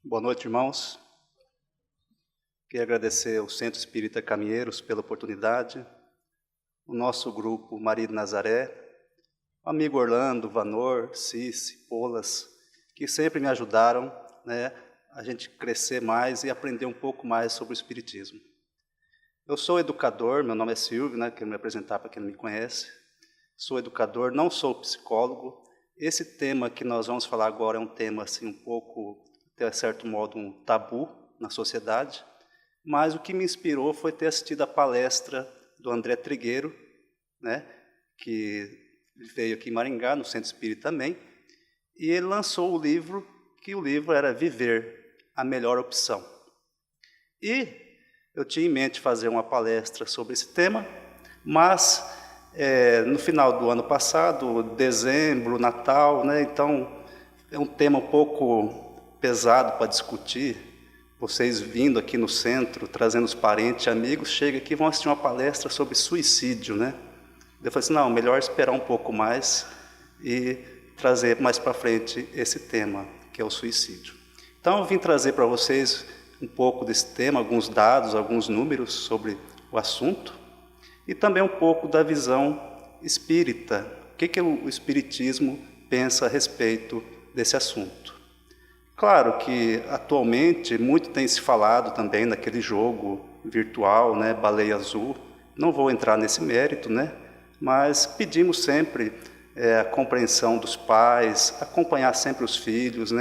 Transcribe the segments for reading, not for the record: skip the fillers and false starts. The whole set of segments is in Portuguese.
Boa noite, irmãos. Queria agradecer ao Centro Espírita Caminheiros pela oportunidade, o nosso grupo Maria de Nazaré, o amigo Orlando, Vanor, Cici, Polas, que sempre me ajudaram, a gente crescer mais e aprender um pouco mais sobre o Espiritismo. Eu sou educador, meu nome é Silvio, quero me apresentar para quem não me conhece. Sou educador, não sou psicólogo. Esse tema que nós vamos falar agora é um tema assim, um pouco, de certo modo, um tabu na sociedade, mas o que me inspirou foi ter assistido a palestra do André Trigueiro, que veio aqui em Maringá, no Centro Espírita também, e ele lançou o livro, que o livro era Viver, a Melhor Opção. E eu tinha em mente fazer uma palestra sobre esse tema, mas no final do ano passado, dezembro, Natal, então é um tema um pouco pesado para discutir. Vocês vindo aqui no centro, trazendo os parentes, amigos, chega aqui e vão assistir uma palestra sobre suicídio, Eu falei assim, não, melhor esperar um pouco mais e trazer mais para frente esse tema, que é o suicídio. Então eu vim trazer para vocês um pouco desse tema, alguns dados, alguns números sobre o assunto, e também um pouco da visão espírita, o que o espiritismo pensa a respeito desse assunto. Claro que atualmente muito tem se falado também naquele jogo virtual, Baleia Azul. Não vou entrar nesse mérito, mas pedimos sempre a compreensão dos pais, acompanhar sempre os filhos,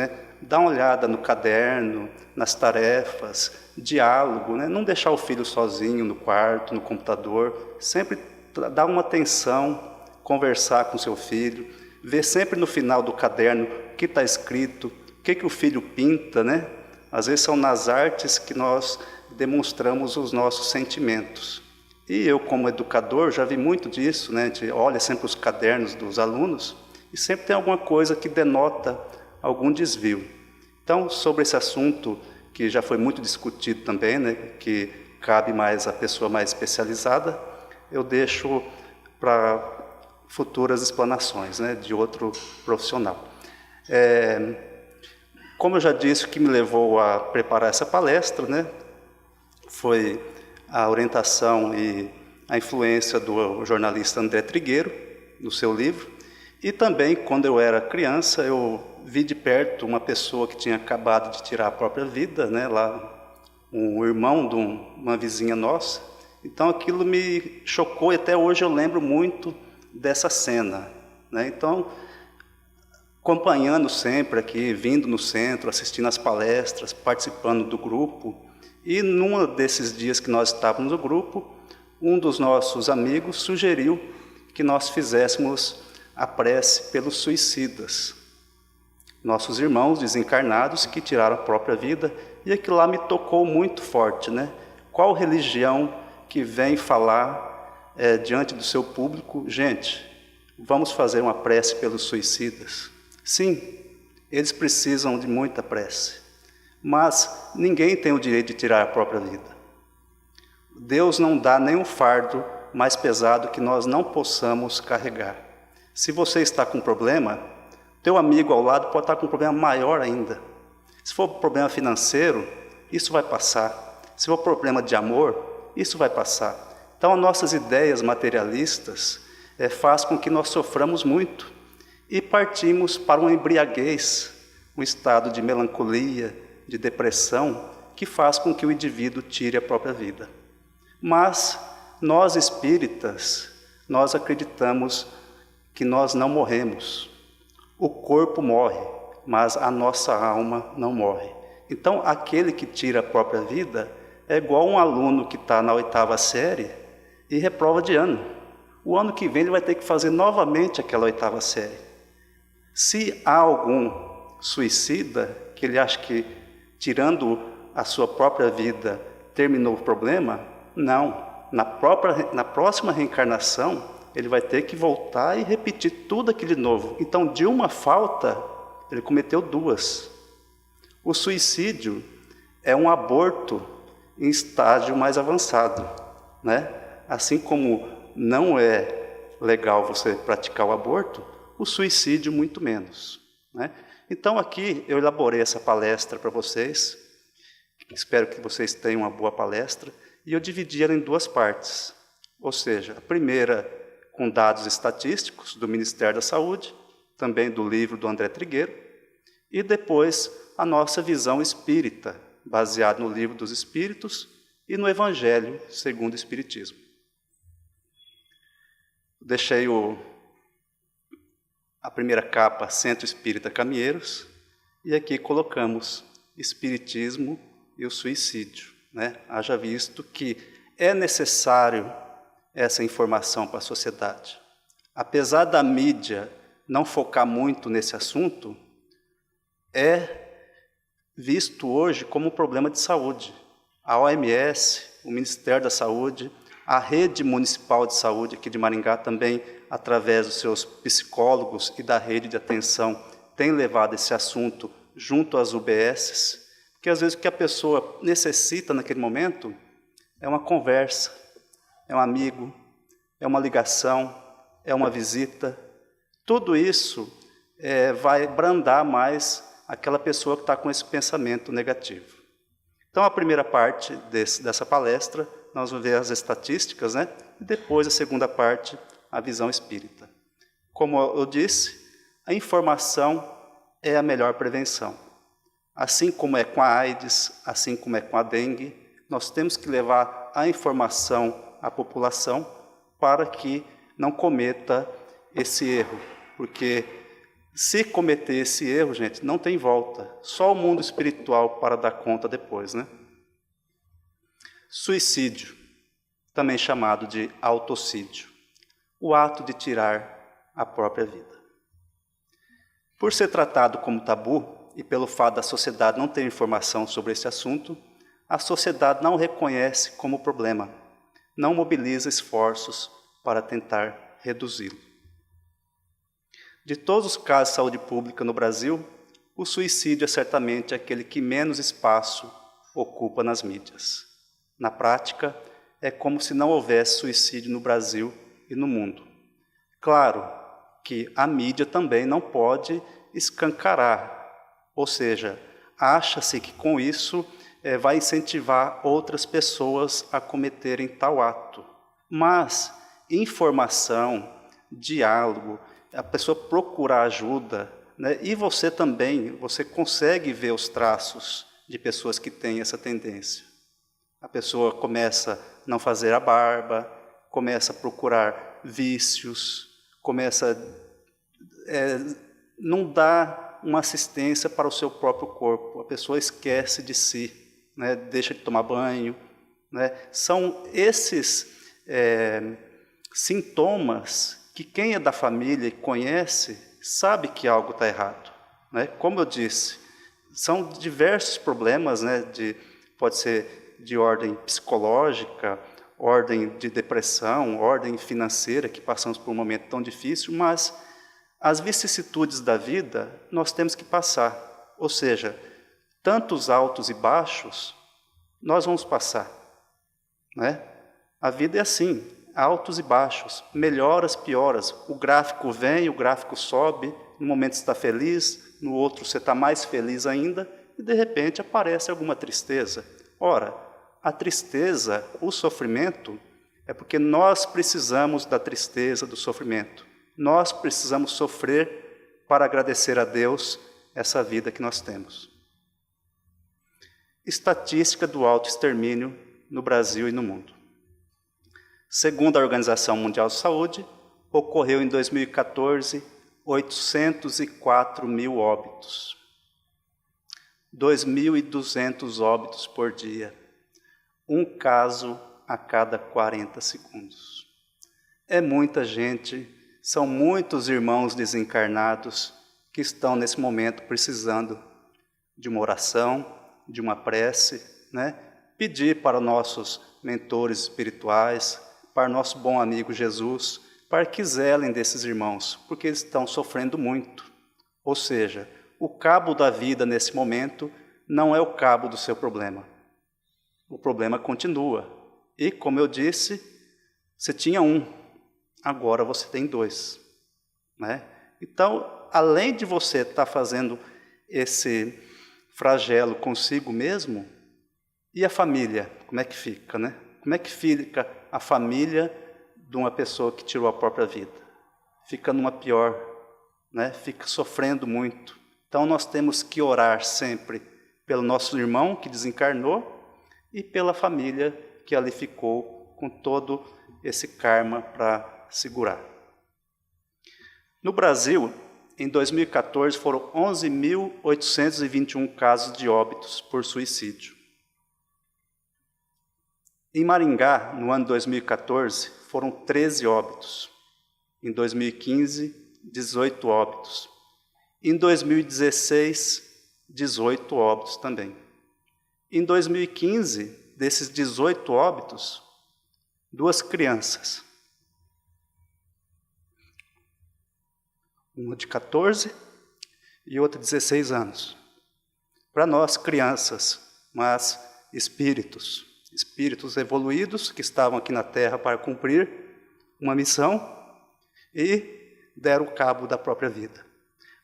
dar uma olhada no caderno, nas tarefas, diálogo, não deixar o filho sozinho no quarto, no computador, sempre dar uma atenção, conversar com seu filho, ver sempre no final do caderno o que está escrito, o que o filho pinta, Às vezes são nas artes que nós demonstramos os nossos sentimentos. E eu, como educador, já vi muito disso, A gente olha sempre os cadernos dos alunos e sempre tem alguma coisa que denota algum desvio. Então, sobre esse assunto, que já foi muito discutido também, que cabe mais à pessoa mais especializada, eu deixo para futuras explanações, de outro profissional. Como eu já disse, o que me levou a preparar essa palestra, foi a orientação e a influência do jornalista André Trigueiro, no seu livro, e também, quando eu era criança, eu vi de perto uma pessoa que tinha acabado de tirar a própria vida, lá, um irmão de uma vizinha nossa. Então, aquilo me chocou e até hoje eu lembro muito dessa cena, Então, acompanhando sempre aqui, vindo no centro, assistindo às palestras, participando do grupo. E num desses dias que nós estávamos no grupo, um dos nossos amigos sugeriu que nós fizéssemos a prece pelos suicidas, nossos irmãos desencarnados que tiraram a própria vida, e aquilo lá me tocou muito forte, Qual religião que vem falar diante do seu público, gente, vamos fazer uma prece pelos suicidas? Sim, eles precisam de muita prece, mas ninguém tem o direito de tirar a própria vida. Deus não dá nenhum fardo mais pesado que nós não possamos carregar. Se você está com um problema, teu amigo ao lado pode estar com um problema maior ainda. Se for problema financeiro, isso vai passar. Se for problema de amor, isso vai passar. Então, as nossas ideias materialistas faz com que nós soframos muito e partimos para uma embriaguez, um estado de melancolia, de depressão, que faz com que o indivíduo tire a própria vida. Mas nós espíritas, nós acreditamos que nós não morremos. O corpo morre, mas a nossa alma não morre. Então, aquele que tira a própria vida é igual um aluno que está na 8ª série e reprova de ano. O ano que vem ele vai ter que fazer novamente aquela 8ª série. Se há algum suicida que ele acha que, tirando a sua própria vida, terminou o problema, não. Na próxima reencarnação, ele vai ter que voltar e repetir tudo aquilo de novo. Então, de uma falta, ele cometeu 2. O suicídio é um aborto em estágio mais avançado, Assim como não é legal você praticar o aborto, o suicídio muito menos, Então aqui eu elaborei essa palestra para vocês, espero que vocês tenham uma boa palestra, e eu dividi ela em duas partes. Ou seja, a primeira com dados estatísticos do Ministério da Saúde, também do livro do André Trigueiro, e depois a nossa visão espírita, baseada no livro dos Espíritos e no Evangelho segundo o Espiritismo. Deixei a primeira capa, Centro Espírita Caminheiros, e aqui colocamos Espiritismo e o suicídio, né? Haja visto que é necessário essa informação para a sociedade. Apesar da mídia não focar muito nesse assunto, é visto hoje como um problema de saúde. A OMS, o Ministério da Saúde, a Rede Municipal de Saúde aqui de Maringá também, através dos seus psicólogos e da rede de atenção, tem levado esse assunto junto às UBSs, porque às vezes o que a pessoa necessita naquele momento é uma conversa, é um amigo, é uma ligação, é uma visita. Tudo isso vai brandar mais aquela pessoa que está com esse pensamento negativo. Então, a primeira parte dessa palestra, nós vamos ver as estatísticas, né? E depois, a segunda parte, a visão espírita. Como eu disse, a informação é a melhor prevenção. Assim como é com a AIDS, assim como é com a dengue, nós temos que levar a informação à população para que não cometa esse erro. Porque se cometer esse erro, gente, não tem volta. Só o mundo espiritual para dar conta depois, né? Suicídio, também chamado de autocídio. O ato de tirar a própria vida. Por ser tratado como tabu, e pelo fato da sociedade não ter informação sobre esse assunto, a sociedade não reconhece como problema, não mobiliza esforços para tentar reduzi-lo. De todos os casos de saúde pública no Brasil, o suicídio é certamente aquele que menos espaço ocupa nas mídias. Na prática, é como se não houvesse suicídio no Brasil e no mundo. Claro que a mídia também não pode escancarar, ou seja, acha-se que com isso vai incentivar outras pessoas a cometerem tal ato. Mas informação, diálogo, a pessoa procurar ajuda, né? E você também, você consegue ver os traços de pessoas que têm essa tendência. A pessoa começa a não fazer a barba, começa a procurar vícios, começa a não dar uma assistência para o seu próprio corpo. A pessoa esquece de si, né? Deixa de tomar banho, né? São esses sintomas que quem é da família e conhece sabe que algo está errado, né? Como eu disse, são diversos problemas, né? Pode ser de ordem psicológica, ordem de depressão, ordem financeira, que passamos por um momento tão difícil, mas as vicissitudes da vida nós temos que passar. Ou seja, tantos altos e baixos nós vamos passar, né? A vida é assim, altos e baixos, melhoras, pioras. O gráfico vem, o gráfico sobe, no momento você está feliz, no outro você está mais feliz ainda, e de repente aparece alguma tristeza. Ora, a tristeza, o sofrimento, é porque nós precisamos da tristeza, do sofrimento. Nós precisamos sofrer para agradecer a Deus essa vida que nós temos. Estatística do autoextermínio no Brasil e no mundo. Segundo a Organização Mundial de Saúde, ocorreu em 2014 804 mil óbitos. 2.200 óbitos por dia. Um caso a cada 40 segundos. É muita gente, são muitos irmãos desencarnados que estão nesse momento precisando de uma oração, de uma prece, né? Pedir para nossos mentores espirituais, para nosso bom amigo Jesus, para que zelem desses irmãos, porque eles estão sofrendo muito. Ou seja, o cabo da vida nesse momento não é o cabo do seu problema. O problema continua. E, como eu disse, você tinha um, agora você tem dois, né? Então, além de você estar fazendo esse flagelo consigo mesmo, e a família, como é que fica, né? Como é que fica a família de uma pessoa que tirou a própria vida? Fica numa pior, né? Fica sofrendo muito. Então nós temos que orar sempre pelo nosso irmão que desencarnou e pela família que ali ficou com todo esse karma para segurar. No Brasil, em 2014, foram 11.821 casos de óbitos por suicídio. Em Maringá, no ano 2014, foram 13 óbitos. Em 2015, 18 óbitos. Em 2016, 18 óbitos também. Em 2015, desses 18 óbitos, 2 crianças. Uma de 14 e outra de 16 anos. Para nós, crianças, mas espíritos evoluídos que estavam aqui na Terra para cumprir uma missão e deram cabo da própria vida.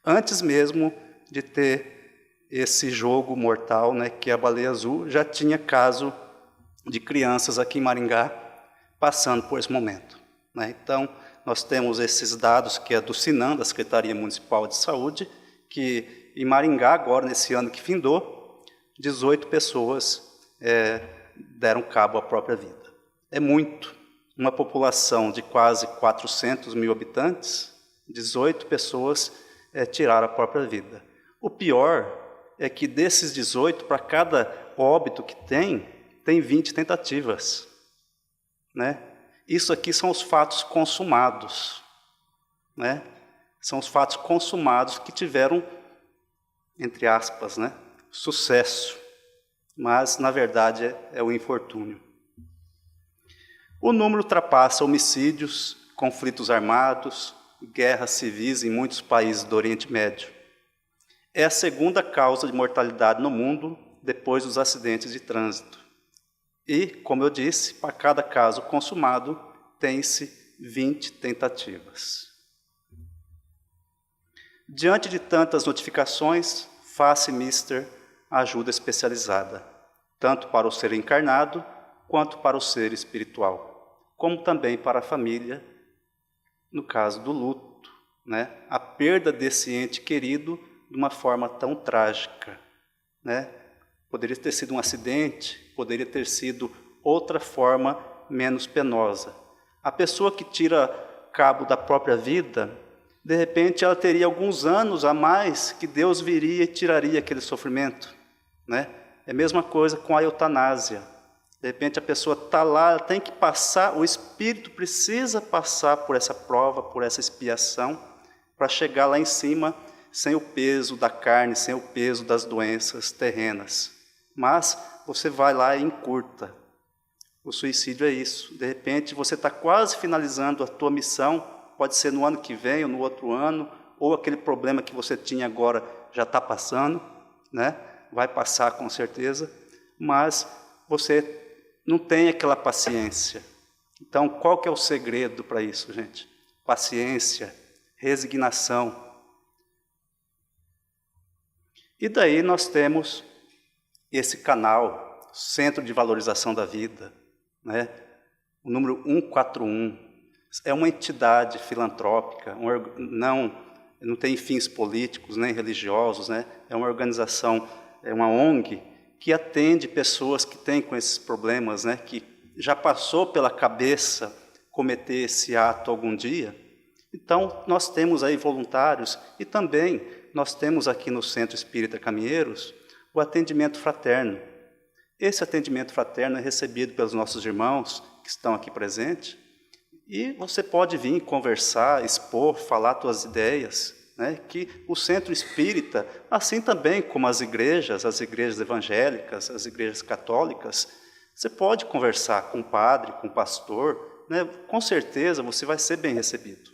Antes mesmo de ter esse jogo mortal, né, que é a baleia azul, já tinha caso de crianças aqui em Maringá passando por esse momento, né? Então, nós temos esses dados que é do SINAM, da Secretaria Municipal de Saúde, que em Maringá, agora nesse ano que findou, 18 pessoas deram cabo à própria vida. É muito. Uma população de quase 400 mil habitantes, 18 pessoas tiraram a própria vida. O pior é que desses 18, para cada óbito que tem 20 tentativas, né? Isso aqui são os fatos consumados, né? São os fatos consumados que tiveram, entre aspas, né, sucesso. Mas, na verdade, é o infortúnio. O número ultrapassa homicídios, conflitos armados, guerras civis em muitos países do Oriente Médio. É a segunda causa de mortalidade no mundo, depois dos acidentes de trânsito. E, como eu disse, para cada caso consumado, tem-se 20 tentativas. Diante de tantas notificações, faça, Mister, ajuda especializada, tanto para o ser encarnado, quanto para o ser espiritual, como também para a família, no caso do luto, né? A perda desse ente querido de uma forma tão trágica, né? Poderia ter sido um acidente, poderia ter sido outra forma menos penosa. A pessoa que tira cabo da própria vida, de repente ela teria alguns anos a mais que Deus viria e tiraria aquele sofrimento, né? É a mesma coisa com a eutanásia. De repente a pessoa está lá, ela tem que passar, o espírito precisa passar por essa prova, por essa expiação, para chegar lá em cima sem o peso da carne, sem o peso das doenças terrenas. Mas você vai lá e encurta. O suicídio é isso. De repente você está quase finalizando a tua missão, pode ser no ano que vem ou no outro ano, ou aquele problema que você tinha agora já está passando, né? Vai passar com certeza, mas você não tem aquela paciência. Então, qual que é o segredo para isso, gente? Paciência, resignação. E daí nós temos esse canal, Centro de Valorização da Vida, né? O número 141, é uma entidade filantrópica, não tem fins políticos nem religiosos, né? É uma organização, é uma ONG que atende pessoas que têm com esses problemas, né? Que já passou pela cabeça cometer esse ato algum dia. Então, nós temos aí voluntários e também nós temos aqui no Centro Espírita Caminheiros o atendimento fraterno. Esse atendimento fraterno é recebido pelos nossos irmãos que estão aqui presentes e você pode vir conversar, expor, falar suas ideias, né? Que o Centro Espírita, assim também como as igrejas evangélicas, as igrejas católicas, você pode conversar com o padre, com o pastor, né? Com certeza você vai ser bem recebido,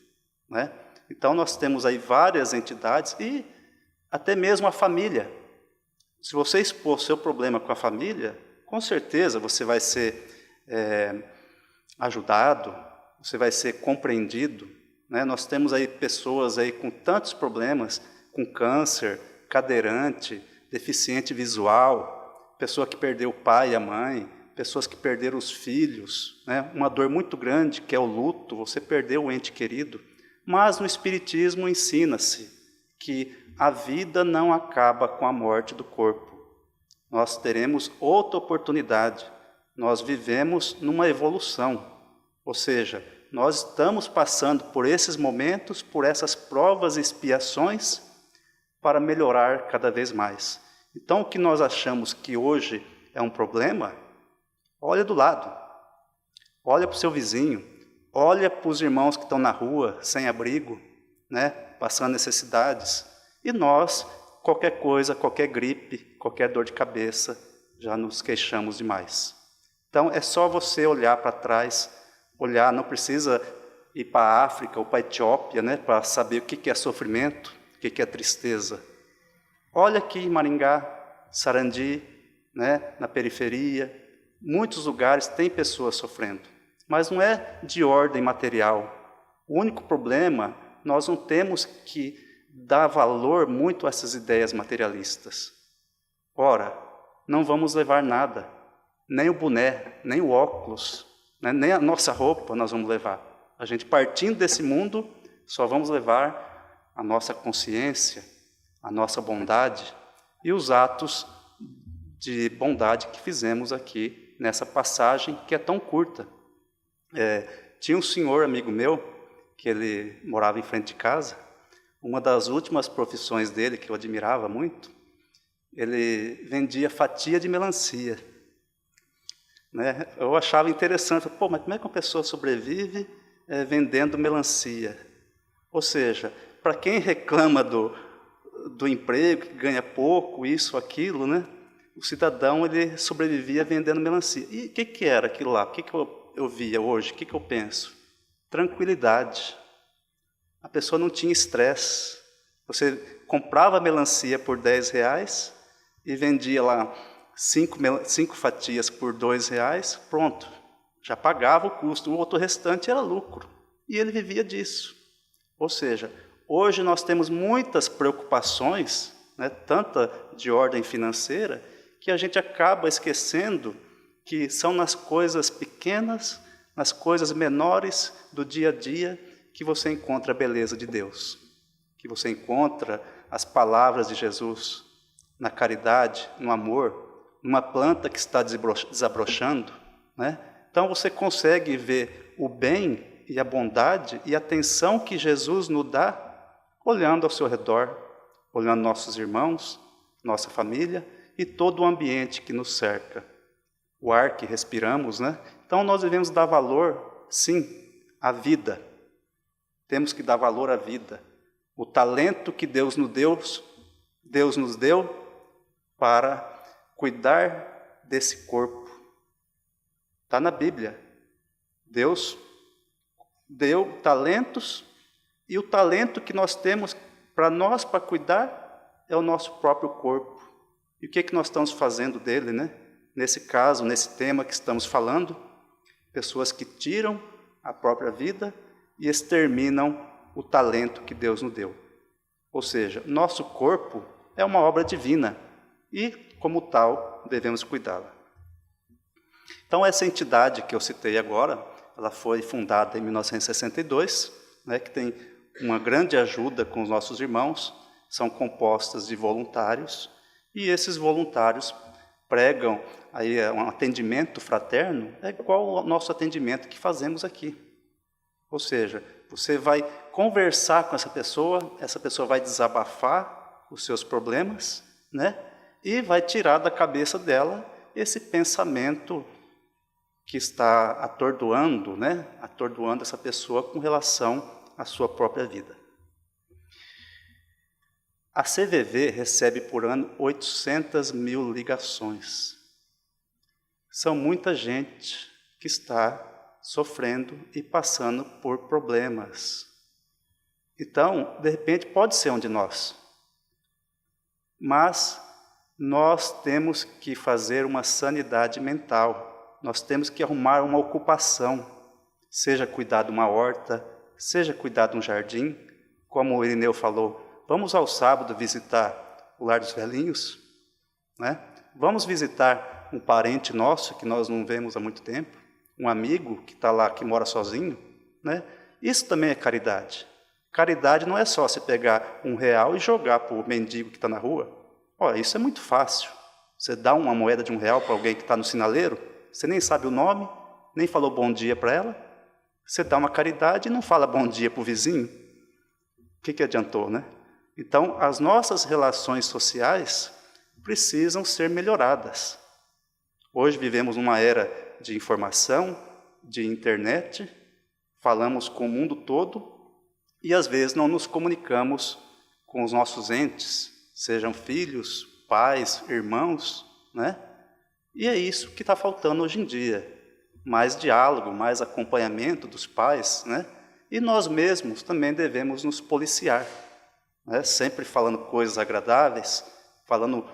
né? Então nós temos aí várias entidades e até mesmo a família. Se você expor seu problema com a família, com certeza você vai ser ajudado, você vai ser compreendido, né? Nós temos aí pessoas aí com tantos problemas, com câncer, cadeirante, deficiente visual, pessoa que perdeu o pai e a mãe, pessoas que perderam os filhos, né? Uma dor muito grande que é o luto, você perdeu o ente querido. Mas no Espiritismo ensina-se que a vida não acaba com a morte do corpo. Nós teremos outra oportunidade. Nós vivemos numa evolução, ou seja, nós estamos passando por esses momentos, por essas provas e expiações, para melhorar cada vez mais. Então, o que nós achamos que hoje é um problema, olha do lado, olha para o seu vizinho, olha para os irmãos que estão na rua, sem abrigo, né, passando necessidades. E nós, qualquer coisa, qualquer gripe, qualquer dor de cabeça, já nos queixamos demais. Então, é só você olhar para trás, olhar, não precisa ir para a África ou para a Etiópia, né, para saber o que é sofrimento, o que é tristeza. Olha aqui em Maringá, Sarandi, né, na periferia, muitos lugares tem pessoas sofrendo, mas não é de ordem material. O único problema, nós não temos que dar valor muito a essas ideias materialistas. Ora, não vamos levar nada, nem o boné, nem o óculos, né, nem a nossa roupa nós vamos levar. A gente partindo desse mundo, só vamos levar a nossa consciência, a nossa bondade e os atos de bondade que fizemos aqui nessa passagem que é tão curta. Tinha um senhor amigo meu, que ele morava em frente de casa, uma das últimas profissões dele, que eu admirava muito, ele vendia fatia de melancia. Né? Eu achava interessante, mas como é que uma pessoa sobrevive vendendo melancia? Ou seja, para quem reclama do emprego, que ganha pouco, isso, aquilo, né? O cidadão, ele sobrevivia vendendo melancia. E o que era aquilo lá? O que eu via hoje? O que eu penso? Tranquilidade. A pessoa não tinha estresse. Você comprava melancia por R$10 e vendia lá 5 fatias por R$2, pronto. Já pagava o custo. O outro restante era lucro. E ele vivia disso. Ou seja, hoje nós temos muitas preocupações, né, tanta de ordem financeira, que a gente acaba esquecendo que são nas coisas pequenas, nas coisas menores do dia a dia, que você encontra a beleza de Deus, que você encontra as palavras de Jesus, na caridade, no amor, numa planta que está desabrochando, né? Então você consegue ver o bem e a bondade e a atenção que Jesus nos dá, olhando ao seu redor, olhando nossos irmãos, nossa família e todo o ambiente que nos cerca, o ar que respiramos, né? Então nós devemos dar valor, sim, à vida. Temos que dar valor à vida. O talento que Deus nos deu para cuidar desse corpo. Está na Bíblia. Deus deu talentos e o talento que nós temos para cuidar é o nosso próprio corpo. E o que nós estamos fazendo dele, né? Nesse caso, nesse tema que estamos falando, pessoas que tiram a própria vida e exterminam o talento que Deus nos deu. Ou seja, nosso corpo é uma obra divina e, como tal, devemos cuidá-la. Então, essa entidade que eu citei agora, ela foi fundada em 1962, né, que tem uma grande ajuda com os nossos irmãos, são compostas de voluntários, e esses voluntários pregam aí um atendimento fraterno, é igual ao nosso atendimento que fazemos aqui. Ou seja, você vai conversar com essa pessoa vai desabafar os seus problemas, né? E vai tirar da cabeça dela esse pensamento que está atordoando, né? Atordoando essa pessoa com relação à sua própria vida. A CVV recebe por ano 800 mil ligações. São muita gente que está sofrendo e passando por problemas. Então, de repente, pode ser um de nós. Mas nós temos que fazer uma sanidade mental. Nós temos que arrumar uma ocupação, seja cuidar de uma horta, seja cuidar de um jardim, como o Irineu falou. Vamos ao sábado visitar o Lar dos Velhinhos, né? Vamos visitar um parente nosso que nós não vemos há muito tempo, um amigo que está lá, que mora sozinho, né? Isso também é caridade. Caridade não é só você pegar R$1 e jogar para o mendigo que está na rua. Olha, isso é muito fácil. Você dá uma moeda de R$1 para alguém que está no sinaleiro, você nem sabe o nome, nem falou bom dia para ela, você dá uma caridade e não fala bom dia para o vizinho. O que adiantou, né? Então, as nossas relações sociais precisam ser melhoradas. Hoje vivemos numa era de informação, de internet, falamos com o mundo todo e às vezes não nos comunicamos com os nossos entes, sejam filhos, pais, irmãos, né? E é isso que está faltando hoje em dia. Mais diálogo, mais acompanhamento dos pais, né? E nós mesmos também devemos nos policiar, né? Sempre falando coisas agradáveis, falando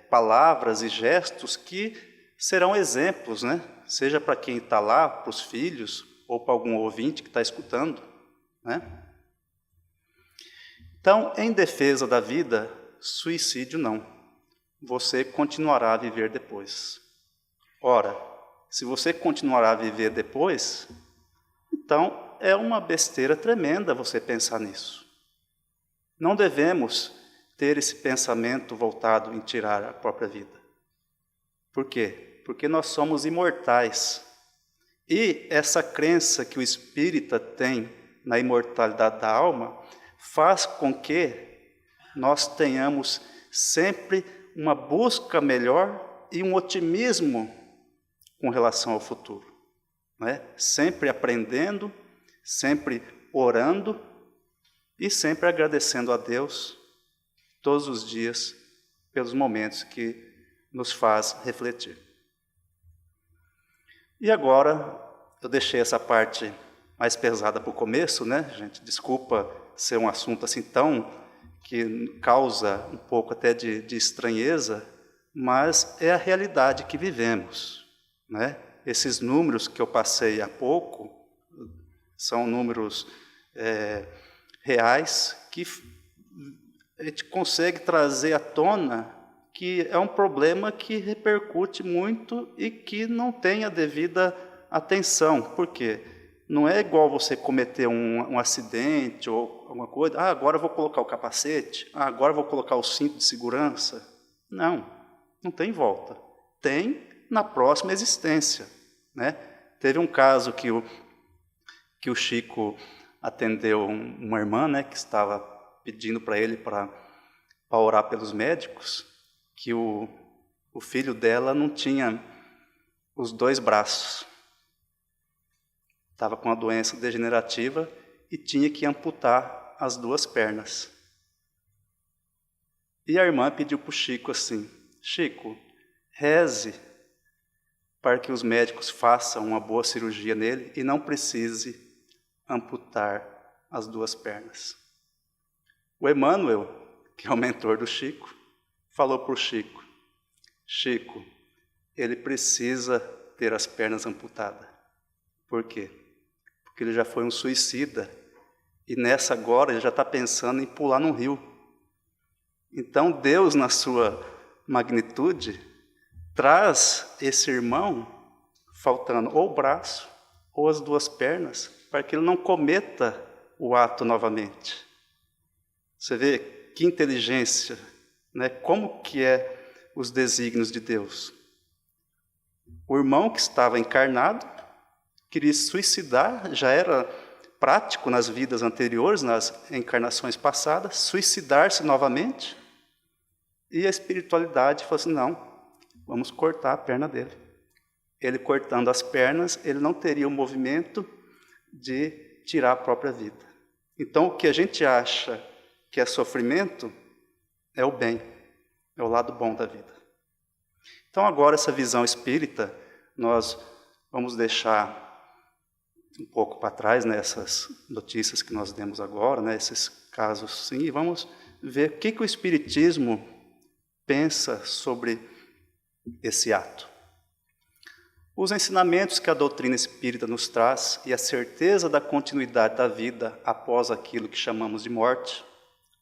palavras e gestos que serão exemplos, né? Seja para quem está lá, para os filhos, ou para algum ouvinte que está escutando, né? Então, em defesa da vida, suicídio não. Você continuará a viver depois. Ora, se você continuará a viver depois, então é uma besteira tremenda você pensar nisso. Não devemos ter esse pensamento voltado em tirar a própria vida. Por quê? Porque nós somos imortais. E essa crença que o espírita tem na imortalidade da alma faz com que nós tenhamos sempre uma busca melhor e um otimismo com relação ao futuro, né? Sempre aprendendo, sempre orando e sempre agradecendo a Deus todos os dias pelos momentos que nos faz refletir. E agora, eu deixei essa parte mais pesada para o começo, né, gente? Desculpa ser um assunto assim tão que causa um pouco até de estranheza, mas é a realidade que vivemos, né? Esses números que eu passei há pouco são números reais que a gente consegue trazer à tona que é um problema que repercute muito e que não tem a devida atenção. Por quê? Não é igual você cometer um acidente ou alguma coisa, agora eu vou colocar o capacete, agora eu vou colocar o cinto de segurança. Não tem volta. Tem na próxima existência, né? Teve um caso que o Chico atendeu uma irmã, né, que estava pedindo para ele para orar pelos médicos, que o filho dela não tinha os 2 braços. Estava com uma doença degenerativa e tinha que amputar as 2 pernas. E a irmã pediu para o Chico assim: Chico, reze para que os médicos façam uma boa cirurgia nele e não precise amputar as 2 pernas. O Emmanuel, que é o mentor do Chico, falou para o Chico: Chico, ele precisa ter as pernas amputadas. Por quê? Porque ele já foi um suicida e nessa agora ele já está pensando em pular num rio. Então Deus, na sua magnitude, traz esse irmão faltando ou o braço ou as 2 pernas para que ele não cometa o ato novamente. Você vê que inteligência, né? Como que é os desígnios de Deus. O irmão que estava encarnado queria se suicidar, já era prático nas vidas anteriores, nas encarnações passadas, suicidar-se novamente. E a espiritualidade falou assim: não, vamos cortar a perna dele. Ele cortando as pernas, ele não teria o movimento de tirar a própria vida. Então, o que a gente acha que é sofrimento é o bem, é o lado bom da vida. Então, agora, essa visão espírita, nós vamos deixar um pouco para trás, né, essas notícias que nós demos agora, né, esses casos, sim, e vamos ver o que o Espiritismo pensa sobre esse ato. Os ensinamentos que a doutrina espírita nos traz e a certeza da continuidade da vida após aquilo que chamamos de morte,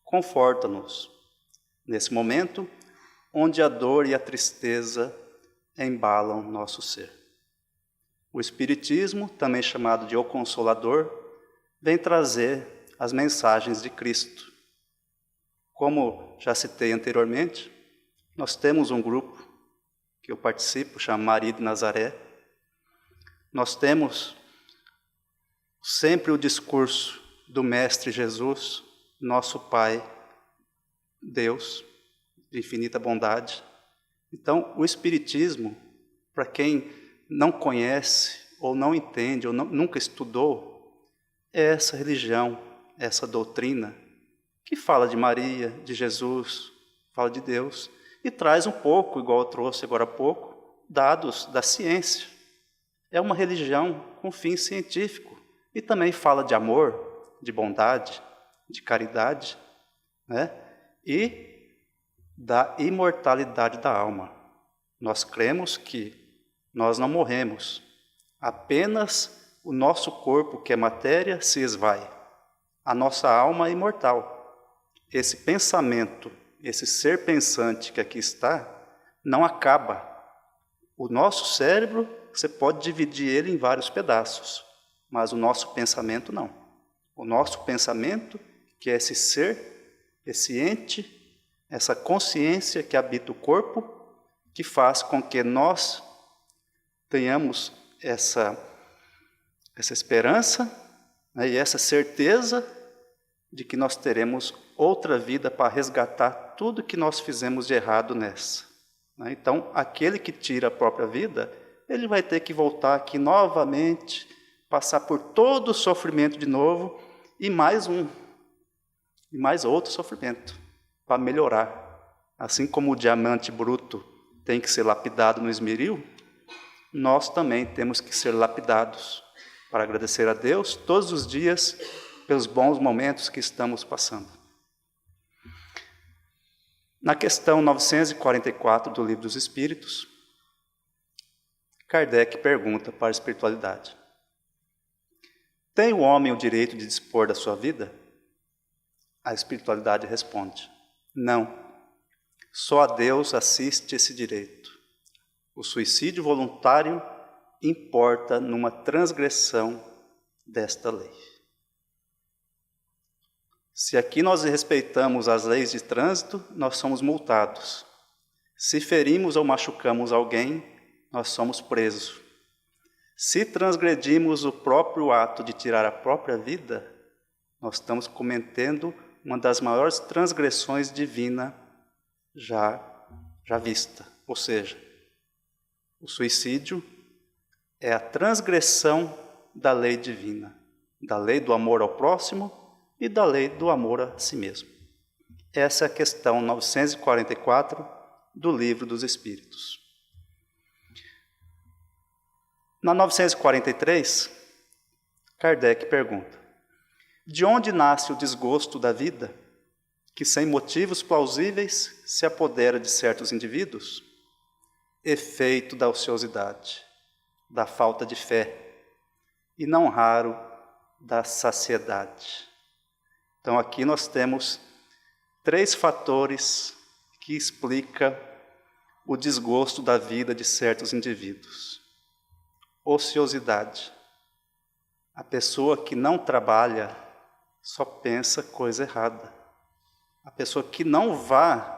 conforta-nos. nesse momento onde a dor e a tristeza embalam nosso ser. O Espiritismo, também chamado de O Consolador, vem trazer as mensagens de Cristo. Como já citei anteriormente, nós temos um grupo que eu participo, chama Maria de Nazaré. Nós temos sempre o discurso do Mestre Jesus, nosso Pai, Deus, de infinita bondade. Então, o Espiritismo, para quem não conhece, ou não entende, ou nunca estudou, é essa religião, essa doutrina, que fala de Maria, de Jesus, fala de Deus, e traz um pouco, igual eu trouxe agora há pouco, dados da ciência. É uma religião com fim científico, e também fala de amor, de bondade, de caridade, né? E da imortalidade da alma. Nós cremos que nós não morremos, apenas o nosso corpo, que é matéria, se esvai. A nossa alma é imortal. Esse pensamento, esse ser pensante que aqui está, não acaba. O nosso cérebro, você pode dividir ele em vários pedaços, mas o nosso pensamento não. O nosso pensamento, que é esse ser, esse ente, essa consciência que habita o corpo, que faz com que nós tenhamos essa esperança, né, e essa certeza de que nós teremos outra vida para resgatar tudo que nós fizemos de errado nessa. Né? Então, aquele que tira a própria vida, ele vai ter que voltar aqui novamente, passar por todo o sofrimento de novo, e mais outro sofrimento, para melhorar. Assim como o diamante bruto tem que ser lapidado no esmeril, nós também temos que ser lapidados para agradecer a Deus todos os dias pelos bons momentos que estamos passando. Na questão 944 do Livro dos Espíritos, Kardec pergunta para a espiritualidade: tem o homem o direito de dispor da sua vida? A espiritualidade responde: não. Só a Deus assiste esse direito. O suicídio voluntário importa numa transgressão desta lei. Se aqui nós respeitamos as leis de trânsito, nós somos multados. Se ferimos ou machucamos alguém, nós somos presos. Se transgredimos o próprio ato de tirar a própria vida, nós estamos cometendo uma das maiores transgressões divinas já vista. Ou seja, o suicídio é a transgressão da lei divina, da lei do amor ao próximo e da lei do amor a si mesmo. Essa é a questão 944 do Livro dos Espíritos. Na 943, Kardec pergunta: de onde nasce o desgosto da vida, que sem motivos plausíveis se apodera de certos indivíduos? Efeito da ociosidade, da falta de fé, e não raro da saciedade. Então aqui nós temos 3 fatores que explicam o desgosto da vida de certos indivíduos. Ociosidade. A pessoa que não trabalha só pensa coisa errada. A pessoa que não vai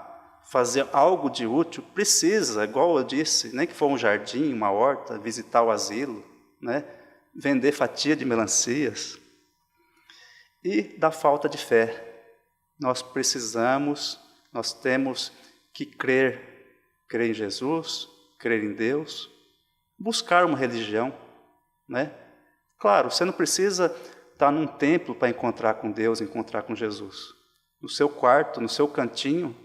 fazer algo de útil precisa, igual eu disse, nem que for um jardim, uma horta, visitar o asilo, né? Vender fatia de melancias. E da falta de fé. Nós temos que crer em Jesus, crer em Deus, buscar uma religião, né? Claro, você não precisa estar num templo para encontrar com Deus, encontrar com Jesus. No seu quarto, no seu cantinho,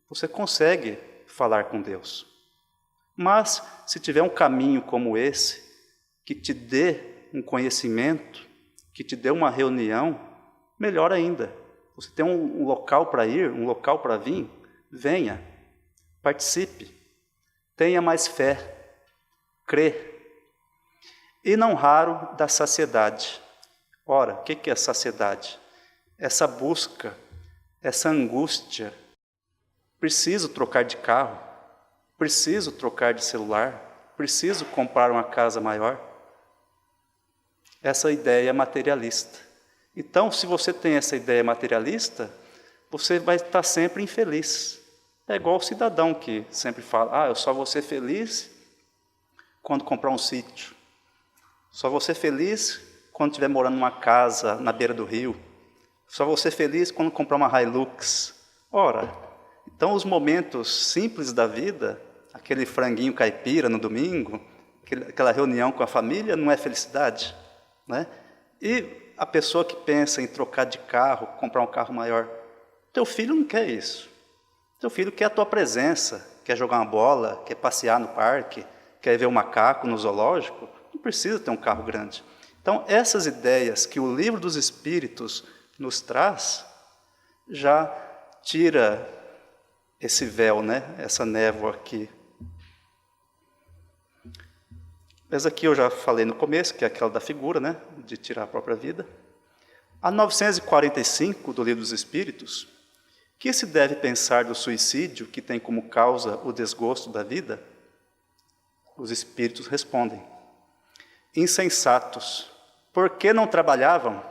você consegue falar com Deus. Mas, se tiver um caminho como esse, que te dê um conhecimento, que te dê uma reunião, melhor ainda. Você tem um local para ir, um local para vir, venha, participe, tenha mais fé, crê. E não raro da saciedade. Ora, o que é a saciedade? Essa busca, essa angústia preciso trocar de carro, preciso trocar de celular, preciso comprar uma casa maior. Essa ideia é materialista. Então, se você tem essa ideia materialista, você vai estar sempre infeliz. É igual o cidadão que sempre fala, eu só vou ser feliz quando comprar um sítio. Só vou ser feliz quando estiver morando numa casa na beira do rio. Só vou ser feliz quando comprar uma Hilux. Ora, então os momentos simples da vida, aquele franguinho caipira no domingo, aquela reunião com a família, não é felicidade, né? E a pessoa que pensa em trocar de carro, comprar um carro maior, teu filho não quer isso. Teu filho quer a tua presença, quer jogar uma bola, quer passear no parque, quer ver um macaco no zoológico. Não precisa ter um carro grande. Então, essas ideias que o Livro dos Espíritos nos traz, já tira esse véu, né? Essa névoa aqui. Mas aqui eu já falei no começo, que é aquela da figura, né? De tirar a própria vida. A 945 do Livro dos Espíritos, que se deve pensar do suicídio que tem como causa o desgosto da vida? Os Espíritos respondem: insensatos, por que não trabalhavam?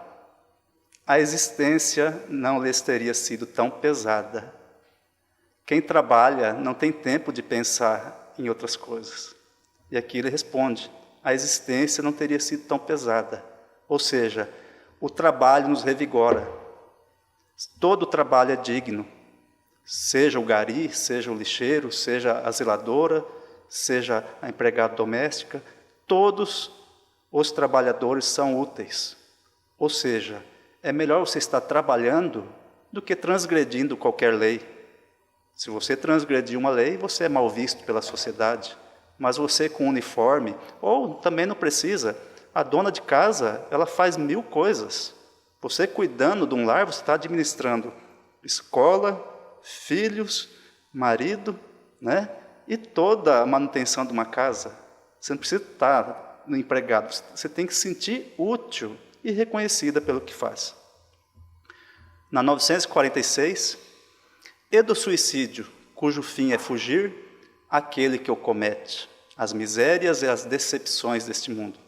A existência não lhes teria sido tão pesada. Quem trabalha não tem tempo de pensar em outras coisas. E aqui ele responde: a existência não teria sido tão pesada. Ou seja, o trabalho nos revigora. Todo trabalho é digno. Seja o gari, seja o lixeiro, seja a zeladora, seja a empregada doméstica, todos os trabalhadores são úteis. Ou seja, é melhor você estar trabalhando do que transgredindo qualquer lei. Se você transgredir uma lei, você é mal visto pela sociedade. Mas você com uniforme, ou também não precisa, a dona de casa, ela faz 1000 coisas. Você cuidando de um lar, você está administrando escola, filhos, marido, né? E toda a manutenção de uma casa. Você não precisa estar no empregado, você tem que se sentir útil e reconhecida pelo que faz. Na 946, e do suicídio, cujo fim é fugir, aquele que o comete, as misérias e as decepções deste mundo.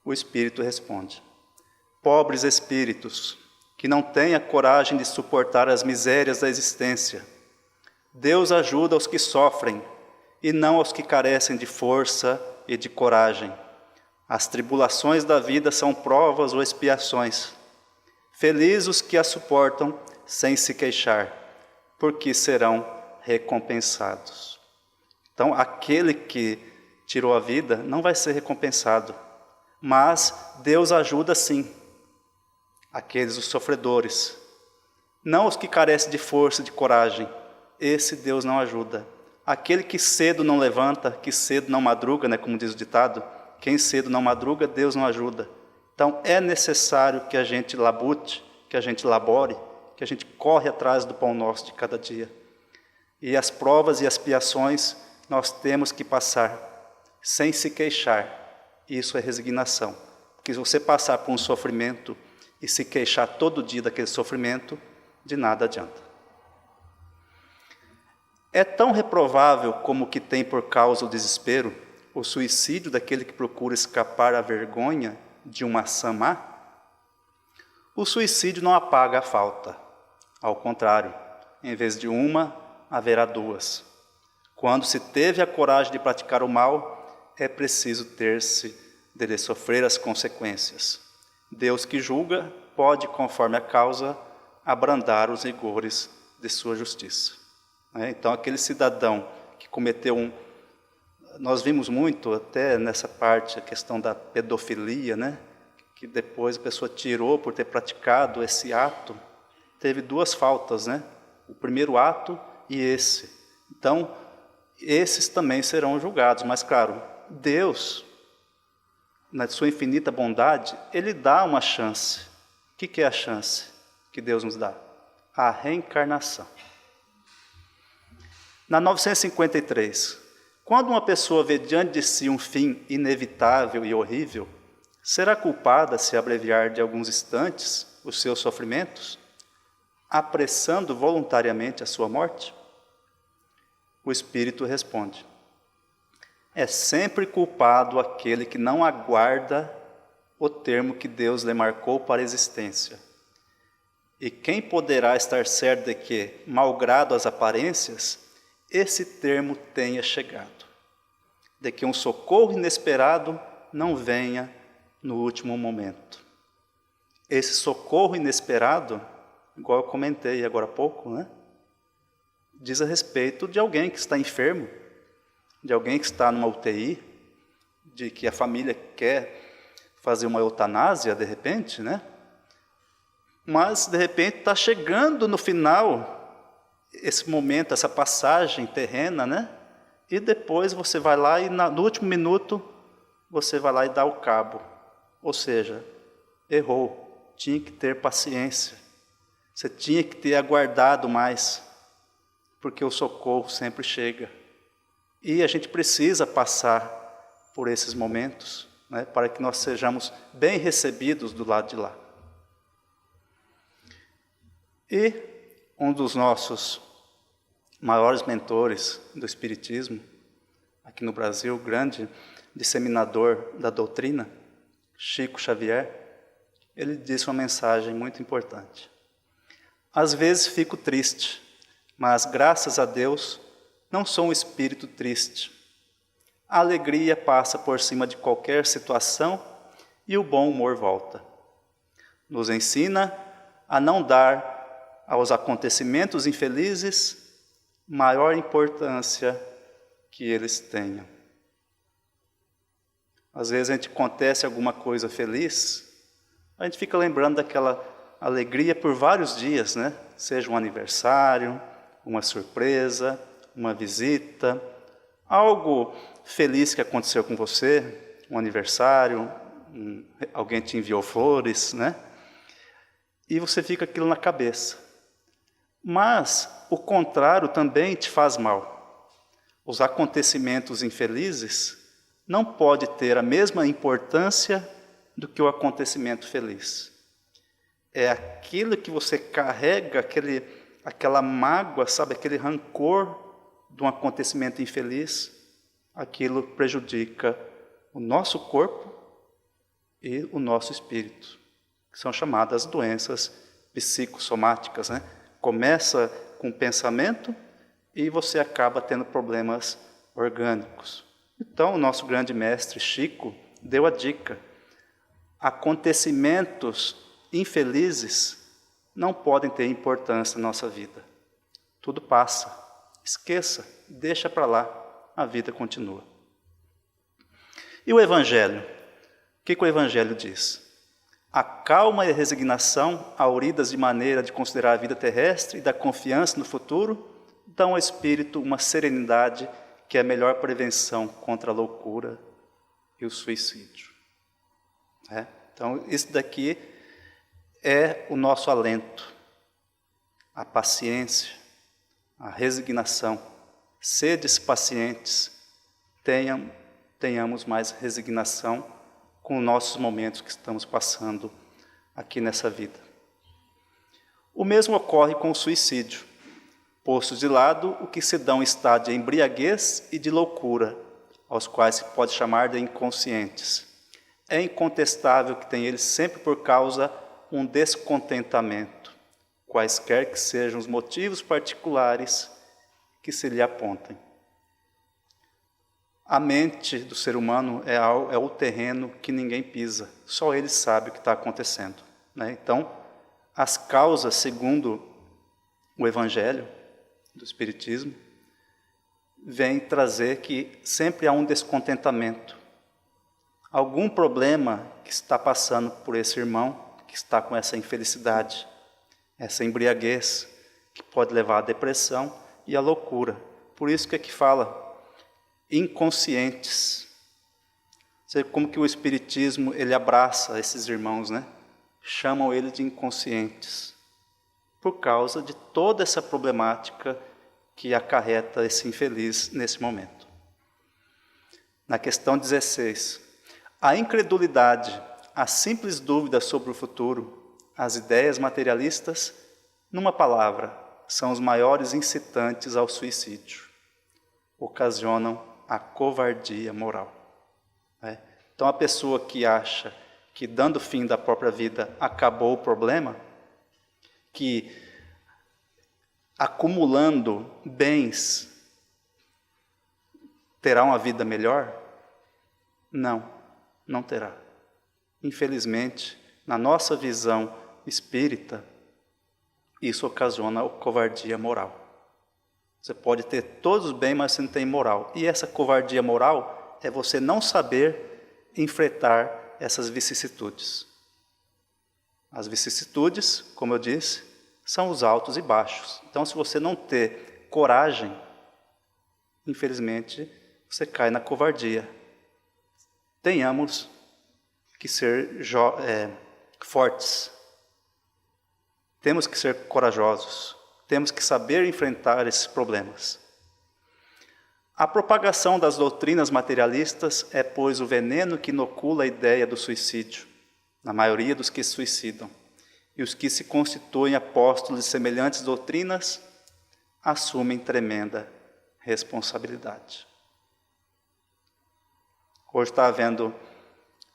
O Espírito responde: pobres espíritos, que não têm a coragem de suportar as misérias da existência, Deus ajuda os que sofrem, e não aos que carecem de força e de coragem. As tribulações da vida são provas ou expiações. Felizes os que as suportam sem se queixar, porque serão recompensados. Então, aquele que tirou a vida não vai ser recompensado, mas Deus ajuda sim aqueles, os sofredores. Não os que carecem de força e de coragem, esse Deus não ajuda. Aquele que cedo não levanta, que cedo não madruga, né, como diz o ditado, quem cedo não madruga, Deus não ajuda. Então, é necessário que a gente labute, que a gente labore, que a gente corre atrás do pão nosso de cada dia. E as provas e as expiações nós temos que passar, sem se queixar. Isso é resignação. Porque se você passar por um sofrimento e se queixar todo dia daquele sofrimento, de nada adianta. É tão reprovável como o que tem por causa o desespero, o suicídio daquele que procura escapar à vergonha de uma ação má? O suicídio não apaga a falta. Ao contrário, em vez de uma, haverá duas. Quando se teve a coragem de praticar o mal, é preciso ter-se de sofrer as consequências. Deus que julga pode, conforme a causa, abrandar os rigores de sua justiça. Então, aquele cidadão que cometeu nós vimos muito até nessa parte a questão da pedofilia, né? Que depois a pessoa tirou por ter praticado esse ato, teve 2 faltas, né? O primeiro ato e esse. Então, esses também serão julgados, mas claro, Deus, na sua infinita bondade, Ele dá uma chance. O que é a chance que Deus nos dá? A reencarnação. Na 953, quando uma pessoa vê diante de si um fim inevitável e horrível, será culpada se abreviar de alguns instantes os seus sofrimentos? apressando voluntariamente a sua morte? O Espírito responde: é sempre culpado aquele que não aguarda o termo que Deus lhe marcou para a existência. E quem poderá estar certo de que, malgrado as aparências, esse termo tenha chegado, de que um socorro inesperado não venha no último momento. Esse socorro inesperado, igual eu comentei agora há pouco, né? Diz a respeito de alguém que está enfermo, de alguém que está numa UTI, de que a família quer fazer uma eutanásia de repente, né? Mas de repente está chegando no final esse momento, essa passagem terrena, né? E depois você vai lá e no último minuto você vai lá e dá o cabo. Ou seja, errou, tinha que ter paciência, você tinha que ter aguardado mais, porque o socorro sempre chega. E a gente precisa passar por esses momentos, né, para que nós sejamos bem recebidos do lado de lá. E um dos nossos maiores mentores do Espiritismo, aqui no Brasil, grande disseminador da doutrina, Chico Xavier, ele disse uma mensagem muito importante. Às vezes fico triste, mas graças a Deus não sou um espírito triste. A alegria passa por cima de qualquer situação e o bom humor volta. Nos ensina a não dar aos acontecimentos infelizes maior importância que eles tenham. Às vezes a gente acontece alguma coisa feliz, a gente fica lembrando daquela alegria por vários dias, né? Seja um aniversário, uma surpresa, uma visita, algo feliz que aconteceu com você, um aniversário, alguém te enviou flores, né? E você fica aquilo na cabeça. Mas o contrário também te faz mal. Os acontecimentos infelizes não podem ter a mesma importância do que o acontecimento feliz. É aquilo que você carrega, aquela mágoa, sabe, aquele rancor de um acontecimento infeliz, aquilo prejudica o nosso corpo e o nosso espírito, que são chamadas doenças psicossomáticas, né? Começa com pensamento e você acaba tendo problemas orgânicos. Então, o nosso grande mestre Chico deu a dica: acontecimentos infelizes não podem ter importância na nossa vida. Tudo passa, esqueça, deixa para lá, a vida continua. E o Evangelho? O que o Evangelho diz? A calma e a resignação, auridas de maneira de considerar a vida terrestre e da confiança no futuro, dão ao espírito uma serenidade que é a melhor prevenção contra a loucura e o suicídio. Então, isso daqui é o nosso alento, a paciência, a resignação. Sedes pacientes, tenhamos mais resignação com os nossos momentos que estamos passando aqui nessa vida. O mesmo ocorre com o suicídio, posto de lado o que se dá um estado de embriaguez e de loucura, aos quais se pode chamar de inconscientes. É incontestável que tem eles sempre por causa um descontentamento, quaisquer que sejam os motivos particulares que se lhe apontem. A mente do ser humano é o terreno que ninguém pisa, só ele sabe o que está acontecendo, né? Então, as causas, segundo o Evangelho do Espiritismo, vêm trazer que sempre há um descontentamento. Algum problema que está passando por esse irmão, que está com essa infelicidade, essa embriaguez, que pode levar à depressão e à loucura. Por isso que aqui fala inconscientes. Você vê como que o Espiritismo ele abraça esses irmãos, né? Chamam eles de inconscientes, por causa de toda essa problemática que acarreta esse infeliz nesse momento. Na questão 16, a incredulidade, a simples dúvida sobre o futuro, as ideias materialistas Numa palavra, são os maiores incitantes ao suicídio. Ocasionam a covardia moral. Então, a pessoa que acha que dando fim da própria vida acabou o problema, que acumulando bens terá uma vida melhor? Não terá. Infelizmente, na nossa visão espírita, isso ocasiona a covardia moral. Você pode ter todos os bens, mas você não tem moral. E essa covardia moral é você não saber enfrentar essas vicissitudes. As vicissitudes, como eu disse, são os altos e baixos. Então, se você não ter coragem, infelizmente, você cai na covardia. Tenhamos que ser fortes. Temos que ser corajosos. Temos que saber enfrentar esses problemas. A propagação das doutrinas materialistas é, pois, o veneno que inocula a ideia do suicídio, na maioria dos que se suicidam. E os que se constituem apóstolos de semelhantes doutrinas assumem tremenda responsabilidade. Hoje estava vendo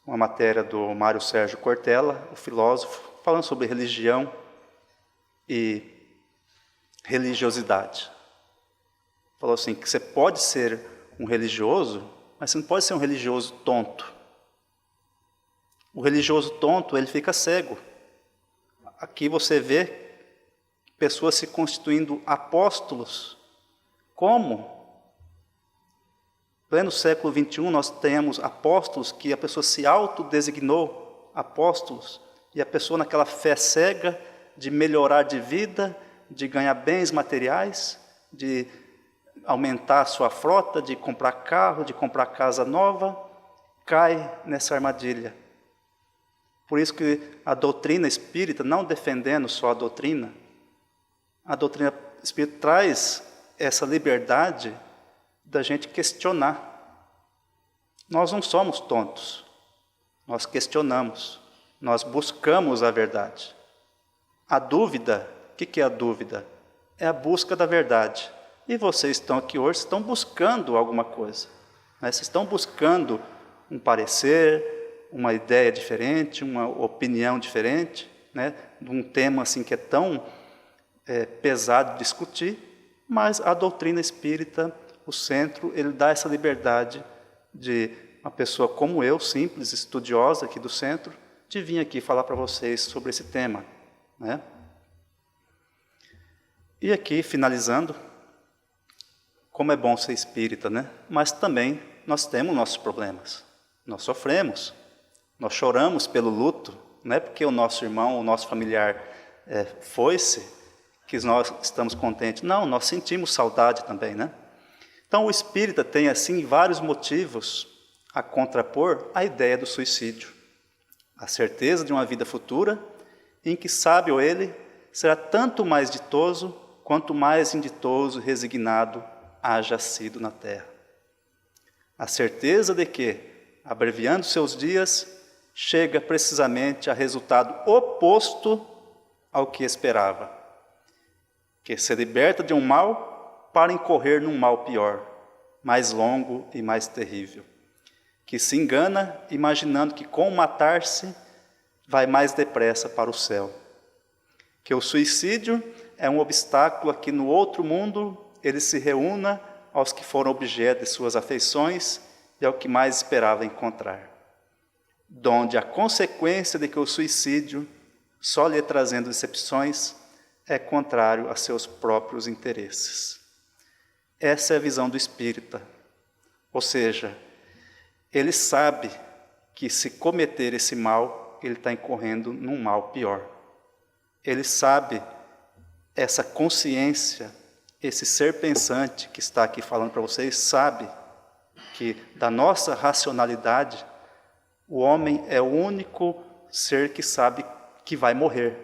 uma matéria do Mário Sérgio Cortella, o filósofo, falando sobre religião e religiosidade. Falou assim, que você pode ser um religioso, mas você não pode ser um religioso tonto. O religioso tonto, ele fica cego. Aqui você vê pessoas se constituindo apóstolos. Como? Em pleno século XXI, nós temos apóstolos que a pessoa se autodesignou apóstolos, e a pessoa naquela fé cega de melhorar de vida, de ganhar bens materiais, de aumentar a sua frota, de comprar carro, de comprar casa nova, cai nessa armadilha. Por isso que a doutrina espírita, não defendendo só a doutrina espírita traz essa liberdade da gente questionar. Nós não somos tontos, nós questionamos, nós buscamos a verdade. A dúvida, o que é a dúvida? É a busca da verdade. E vocês estão aqui hoje, estão buscando alguma coisa. Vocês estão buscando um parecer, uma ideia diferente, uma opinião diferente, de um tema assim que é tão pesado de discutir, mas a doutrina espírita, o centro, ele dá essa liberdade de uma pessoa como eu, simples, estudiosa aqui do centro, de vir aqui falar para vocês sobre esse tema. E aqui, finalizando, como é bom ser espírita, mas também nós temos nossos problemas. Nós sofremos, nós choramos pelo luto, não é porque o nosso irmão, o nosso familiar foi-se, que nós estamos contentes. Não, nós sentimos saudade também, Então o espírita tem, assim, vários motivos a contrapor a ideia do suicídio. A certeza de uma vida futura, em que, sábio ele, será tanto mais ditoso, quanto mais inditoso e resignado haja sido na terra. A certeza de que, abreviando seus dias, chega precisamente a resultado oposto ao que esperava, que se liberta de um mal para incorrer num mal pior, mais longo e mais terrível, que se engana imaginando que com matar-se vai mais depressa para o céu, que o suicídio é um obstáculo a que no outro mundo ele se reúna aos que foram objeto de suas afeições e ao que mais esperava encontrar, donde a consequência de que o suicídio, só lhe trazendo decepções, é contrário a seus próprios interesses. Essa é a visão do espírita, ou seja, ele sabe que se cometer esse mal, ele está incorrendo num mal pior. Ele sabe, essa consciência, esse ser pensante que está aqui falando para vocês, sabe que da nossa racionalidade, o homem é o único ser que sabe que vai morrer.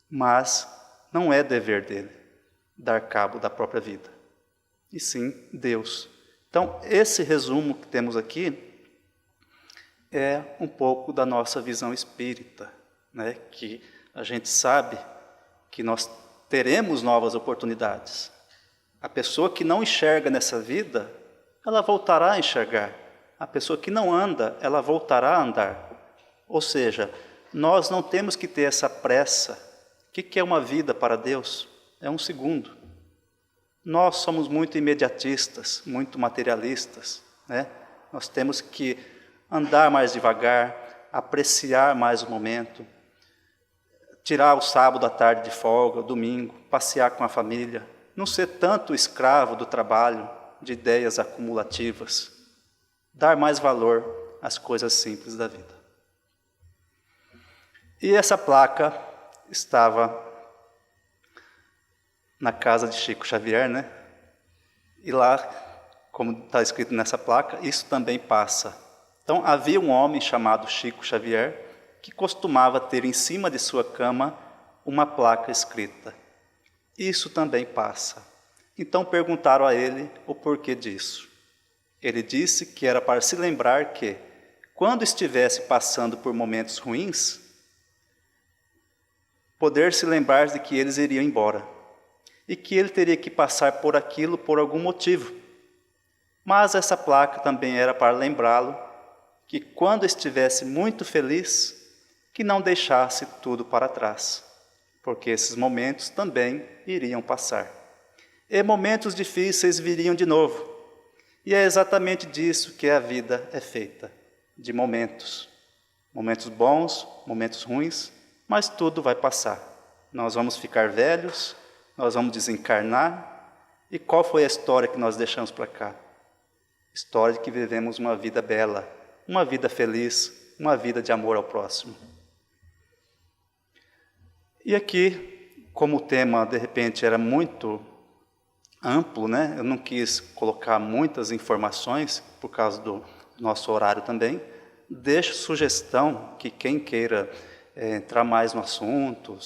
Mas não é dever dele dar cabo da própria vida, e sim Deus. Então, esse resumo que temos aqui é um pouco da nossa visão espírita, que a gente sabe que nós teremos novas oportunidades. A pessoa que não enxerga nessa vida, ela voltará a enxergar. A pessoa que não anda, ela voltará a andar. Ou seja, nós não temos que ter essa pressa. O que é uma vida para Deus? É um segundo. Nós somos muito imediatistas, muito materialistas, né? Nós temos que andar mais devagar, apreciar mais o momento, tirar o sábado à tarde de folga, o domingo, passear com a família, não ser tanto escravo do trabalho, de ideias acumulativas, dar mais valor às coisas simples da vida. E essa placa estava na casa de Chico Xavier, né? E lá, como está escrito nessa placa, isso também passa. Então, havia um homem chamado Chico Xavier que costumava ter em cima de sua cama uma placa escrita: isso também passa. Então perguntaram a ele o porquê disso. Ele disse que era para se lembrar que, quando estivesse passando por momentos ruins, poder se lembrar de que eles iriam embora e que ele teria que passar por aquilo por algum motivo. Mas essa placa também era para lembrá-lo que, quando estivesse muito feliz, que não deixasse tudo para trás, porque esses momentos também iriam passar. E momentos difíceis viriam de novo. E é exatamente disso que a vida é feita, de momentos. Momentos bons, momentos ruins, mas tudo vai passar. Nós vamos ficar velhos, nós vamos desencarnar. E qual foi a história que nós deixamos para cá? História de que vivemos uma vida bela, uma vida feliz, uma vida de amor ao próximo. E aqui, como o tema, de repente, era muito amplo, né? Eu não quis colocar muitas informações, por causa do nosso horário também. Deixo sugestão que quem queira entrar mais no assunto,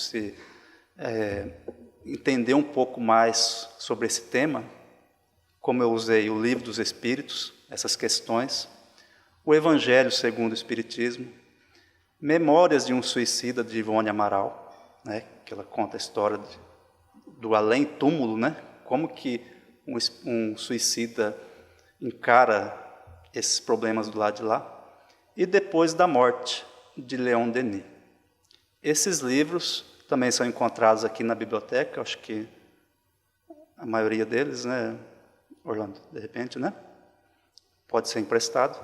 entender um pouco mais sobre esse tema, como eu usei o Livro dos Espíritos, essas questões, o Evangelho segundo o Espiritismo, Memórias de um Suicida, de Ivone Amaral, né, que ela conta a história do além-túmulo, né, como que um suicida encara esses problemas do lado de lá, e Depois da Morte, de Leon Denis. Esses livros também são encontrados aqui na biblioteca, acho que a maioria deles, né, Orlando, de repente, né, pode ser emprestado.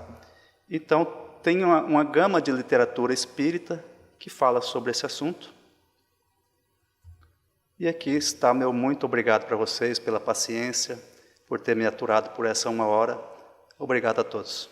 Então, tem uma gama de literatura espírita que fala sobre esse assunto. E aqui está meu muito obrigado para vocês pela paciência, por ter me aturado por essa 1 hora. Obrigado a todos.